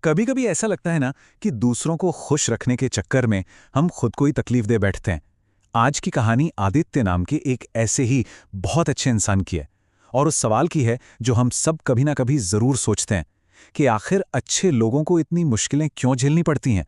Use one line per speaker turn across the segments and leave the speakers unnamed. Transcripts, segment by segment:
कभी कभी ऐसा लगता है ना कि दूसरों को खुश रखने के चक्कर में हम खुद को ही तकलीफ दे बैठते हैं। आज की कहानी आदित्य नाम के एक ऐसे ही बहुत अच्छे इंसान की है, और उस सवाल की है जो हम सब कभी ना कभी जरूर सोचते हैं कि आखिर अच्छे लोगों को इतनी मुश्किलें क्यों झेलनी पड़ती हैं।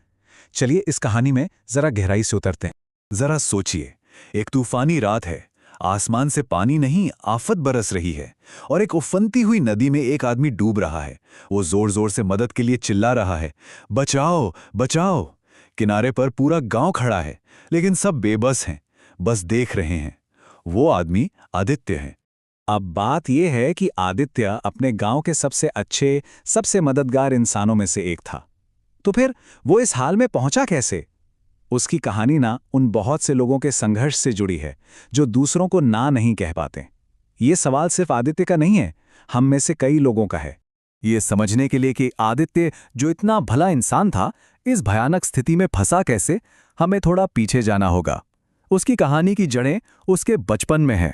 चलिए इस कहानी में जरा गहराई से उतरते हैं।
जरा सोचिए, एक तूफानी रात है। आसमान से पानी नहीं, आफत बरस रही है और एक उफनती हुई नदी में एक आदमी डूब रहा है। वो जोर जोर से मदद के लिए चिल्ला रहा है, बचाओ बचाओ। किनारे पर पूरा गांव खड़ा है, लेकिन सब बेबस हैं, बस देख रहे हैं। वो आदमी आदित्य है।
अब बात यह है कि आदित्य अपने गांव के सबसे अच्छे, सबसे मददगार इंसानों में से एक था। तो फिर वो इस हाल में पहुंचा कैसे? उसकी कहानी ना उन बहुत से लोगों के संघर्ष से जुड़ी है जो दूसरों को ना नहीं कह पाते। ये सवाल सिर्फ आदित्य का नहीं है, हम में से कई लोगों का है।
ये समझने के लिए कि आदित्य जो इतना भला इंसान था, इस भयानक स्थिति में फंसा कैसे, हमें थोड़ा पीछे जाना होगा। उसकी कहानी की जड़ें उसके बचपन में हैं।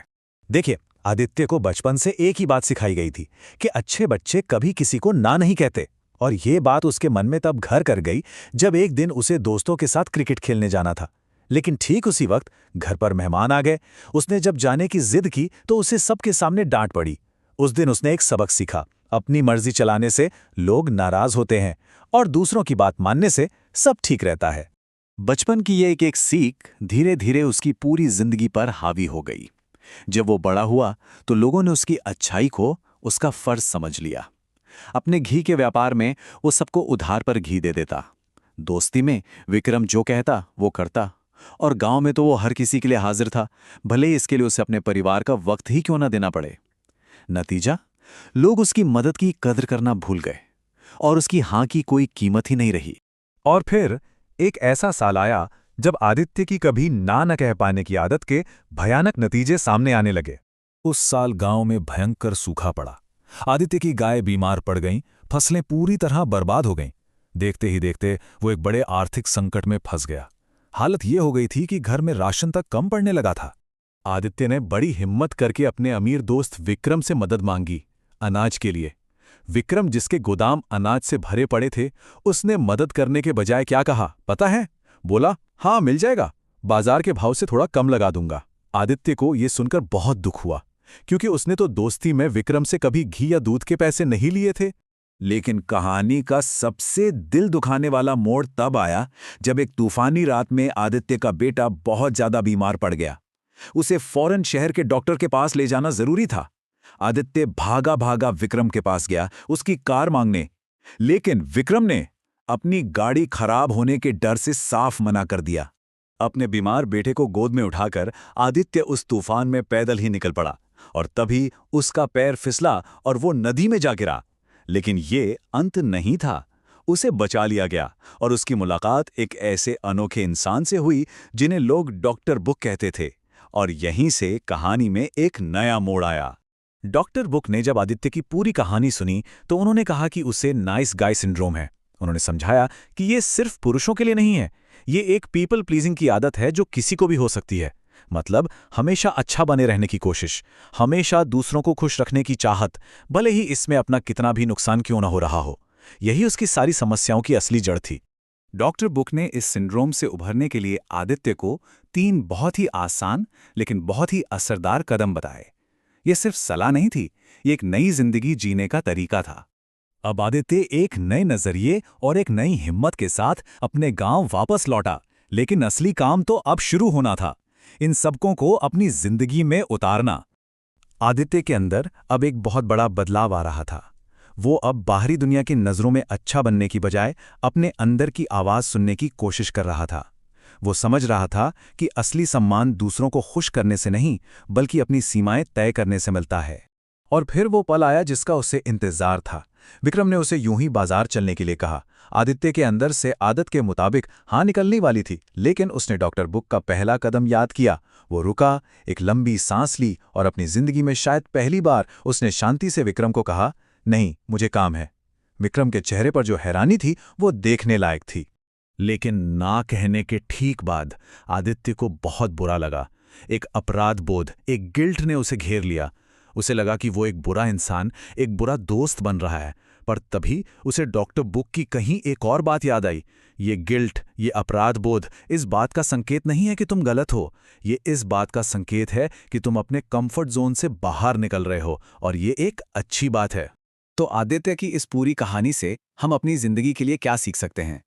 देखिए, आदित्य को बचपन से एक ही बात सिखाई गई थी कि अच्छे बच्चे कभी किसी को ना नहीं कहते। और ये बात उसके मन में तब घर कर गई जब एक दिन उसे दोस्तों के साथ क्रिकेट खेलने जाना था। लेकिन ठीक उसी वक्त घर पर मेहमान आ गए। उसने जब जाने की जिद की तो उसे सबके सामने डांट पड़ी। उस दिन उसने एक सबक सीखा, अपनी मर्जी चलाने से लोग नाराज होते हैं और दूसरों की बात मानने से सब ठीक रहता है।
बचपन की ये एक सीख धीरे धीरे उसकी पूरी जिंदगी पर हावी हो गई। जब वो बड़ा हुआ तो लोगों ने उसकी अच्छाई को उसका फर्ज समझ लिया। अपने घी के व्यापार में वो सबको उधार पर घी दे देता। दोस्ती में विक्रम जो कहता वो करता। और गांव में तो वो हर किसी के लिए हाजिर था, भले ही इसके लिए उसे अपने परिवार का वक्त ही क्यों ना देना पड़े। नतीजा, लोग उसकी मदद की कदर करना भूल गए और उसकी हां की कोई कीमत ही नहीं रही।
और फिर एक ऐसा साल आया जब आदित्य की कभी ना न कह पाने की आदत के भयानक नतीजे सामने आने लगे। उस साल गांव में भयंकर सूखा पड़ा। आदित्य की गाय बीमार पड़ गईं, फसलें पूरी तरह बर्बाद हो गईं। देखते ही देखते वो एक बड़े आर्थिक संकट में फंस गया। हालत ये हो गई थी कि घर में राशन तक कम पड़ने लगा था। आदित्य ने बड़ी हिम्मत करके अपने अमीर दोस्त विक्रम से मदद मांगी, अनाज के लिए। विक्रम, जिसके गोदाम अनाज से भरे पड़े थे, उसने मदद करने के बजाय क्या कहा पता है? बोला, हाँ मिल जाएगा, बाजार के भाव से थोड़ा कम लगा दूंगा। आदित्य को यह सुनकर बहुत दुख हुआ, क्योंकि उसने तो दोस्ती में विक्रम से कभी घी या दूध के पैसे नहीं लिए थे।
लेकिन कहानी का सबसे दिल दुखाने वाला मोड़ तब आया जब एक तूफानी रात में आदित्य का बेटा बहुत ज्यादा बीमार पड़ गया। उसे फौरन शहर के डॉक्टर के पास ले जाना जरूरी था। आदित्य भागा भागा विक्रम के पास गया उसकी कार मांगने, लेकिन विक्रम ने अपनी गाड़ी खराब होने के डर से साफ मना कर दिया। अपने बीमार बेटे को गोद में उठाकर आदित्य उस तूफान में पैदल ही निकल पड़ा, और तभी उसका पैर फिसला और वो नदी में जा गिरा। लेकिन ये अंत नहीं था, उसे बचा लिया गया और उसकी मुलाकात एक ऐसे अनोखे इंसान से हुई जिन्हें लोग डॉक्टर बुक कहते थे। और यहीं से कहानी में एक नया मोड़ आया।
डॉक्टर बुक ने जब आदित्य की पूरी कहानी सुनी तो उन्होंने कहा कि उसे नाइस गाय सिंड्रोम है। उन्होंने समझाया कि ये सिर्फ पुरुषों के लिए नहीं है, ये एक पीपल प्लीजिंग की आदत है जो किसी को भी हो सकती है। मतलब हमेशा अच्छा बने रहने की कोशिश, हमेशा दूसरों को खुश रखने की चाहत, भले ही इसमें अपना कितना भी नुकसान क्यों न हो रहा हो। यही उसकी सारी समस्याओं की असली जड़ थी।
डॉक्टर बुक ने इस सिंड्रोम से उभरने के लिए आदित्य को 3 बहुत ही आसान लेकिन बहुत ही असरदार कदम बताए। ये सिर्फ सलाह नहीं थी, ये एक नई जिंदगी जीने का तरीका था।
अब आदित्य एक नए नजरिए और एक नई हिम्मत के साथ अपने गांव वापस लौटा, लेकिन असली काम तो अब शुरू होना था, इन सबकों को अपनी जिंदगी में उतारना। आदित्य के अंदर अब एक बहुत बड़ा बदलाव आ रहा था। वो अब बाहरी दुनिया की नज़रों में अच्छा बनने की बजाय अपने अंदर की आवाज़ सुनने की कोशिश कर रहा था। वो समझ रहा था कि असली सम्मान दूसरों को खुश करने से नहीं, बल्कि अपनी सीमाएं तय करने से मिलता है। और फिर वो पल आया जिसका उसे इंतजार था। विक्रम ने उसे यूं ही बाजार चलने के लिए कहा। आदित्य के अंदर से आदत के मुताबिक हाँ निकलने वाली थी, लेकिन उसने डॉक्टर बुक का पहला कदम याद किया। वो रुका, एक लंबी सांस ली और अपनी जिंदगी में शायद पहली बार उसने शांति से विक्रम को कहा, नहीं, मुझे काम है। विक्रम के चेहरे पर जो हैरानी थी वो देखने लायक थी। लेकिन ना कहने के ठीक बाद आदित्य को बहुत बुरा लगा। एक अपराध बोध, एक गिल्ट ने उसे घेर लिया। उसे लगा कि वो एक बुरा इंसान, एक बुरा दोस्त बन रहा है।
पर तभी उसे डॉक्टर बुक की कहीं एक और बात याद आई। ये गिल्ट, ये अपराध बोध इस बात का संकेत नहीं है कि तुम गलत हो। ये इस बात का संकेत है कि तुम अपने कंफर्ट जोन से बाहर निकल रहे हो, और ये एक अच्छी बात है।
तो आदित्य की इस पूरी कहानी से हम अपनी जिंदगी के लिए क्या सीख सकते हैं?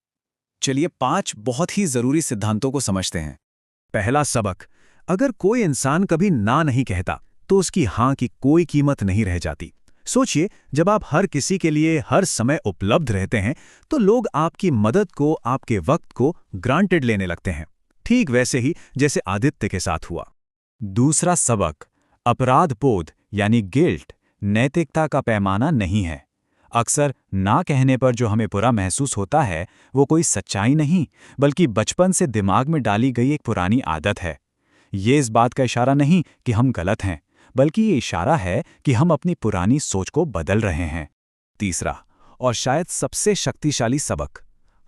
चलिए 5 बहुत ही जरूरी सिद्धांतों को समझते हैं।
पहला सबक, अगर कोई इंसान कभी ना नहीं कहता तो उसकी हाँ की कोई कीमत नहीं रह जाती। सोचिए, जब आप हर किसी के लिए हर समय उपलब्ध रहते हैं तो लोग आपकी मदद को, आपके वक्त को ग्रांटेड लेने लगते हैं, ठीक वैसे ही जैसे आदित्य के साथ हुआ।
दूसरा सबक, अपराध बोध यानी गिल्ट नैतिकता का पैमाना नहीं है। अक्सर ना कहने पर जो हमें बुरा महसूस होता है वो कोई सच्चाई नहीं, बल्कि बचपन से दिमाग में डाली गई एक पुरानी आदत है। ये इस बात का इशारा नहीं कि हम गलत हैं, बल्कि ये इशारा है कि हम अपनी पुरानी सोच को बदल रहे हैं। तीसरा और शायद सबसे शक्तिशाली सबक,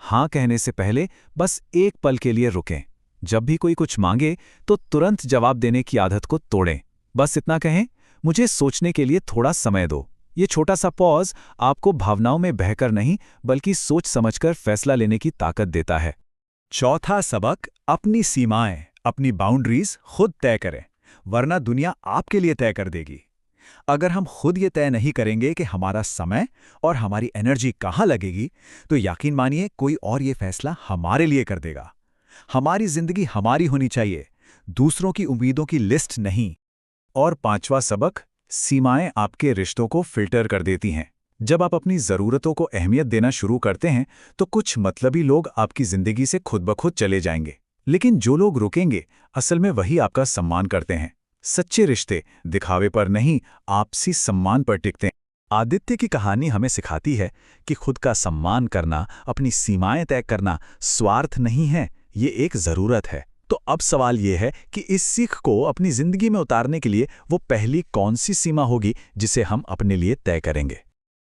हाँ कहने से पहले बस एक पल के लिए रुकें। जब भी कोई कुछ मांगे तो तुरंत जवाब देने की आदत को तोड़ें। बस इतना कहें, मुझे सोचने के लिए थोड़ा समय दो। ये छोटा सा पॉज आपको भावनाओं में बहकर नहीं, बल्कि सोच समझकर फैसला लेने की ताकत देता है।
चौथा सबक, अपनी सीमाएं, अपनी बाउंड्रीज खुद तय करें, वरना दुनिया आपके लिए तय कर देगी। अगर हम खुद ये तय नहीं करेंगे कि हमारा समय और हमारी एनर्जी कहाँ लगेगी, तो यकीन मानिए कोई और ये फैसला हमारे लिए कर देगा। हमारी जिंदगी हमारी होनी चाहिए, दूसरों की उम्मीदों की लिस्ट नहीं। और पांचवा सबक, सीमाएं आपके रिश्तों को फिल्टर कर देती हैं। जब आप अपनी ज़रूरतों को अहमियत देना शुरू करते हैं तो कुछ मतलबी लोग आपकी ज़िंदगी से खुद ब खुद चले जाएंगे, लेकिन जो लोग रुकेंगे असल में वही आपका सम्मान करते हैं। सच्चे रिश्ते दिखावे पर नहीं, आपसी सम्मान पर टिकते हैं। आदित्य की कहानी हमें सिखाती है कि खुद का सम्मान करना, अपनी सीमाएं तय करना स्वार्थ नहीं है, ये एक ज़रूरत है। तो अब सवाल ये है कि इस सीख को अपनी ज़िंदगी में उतारने के लिए वो पहली कौन सी सीमा होगी जिसे हम अपने लिए तय करेंगे।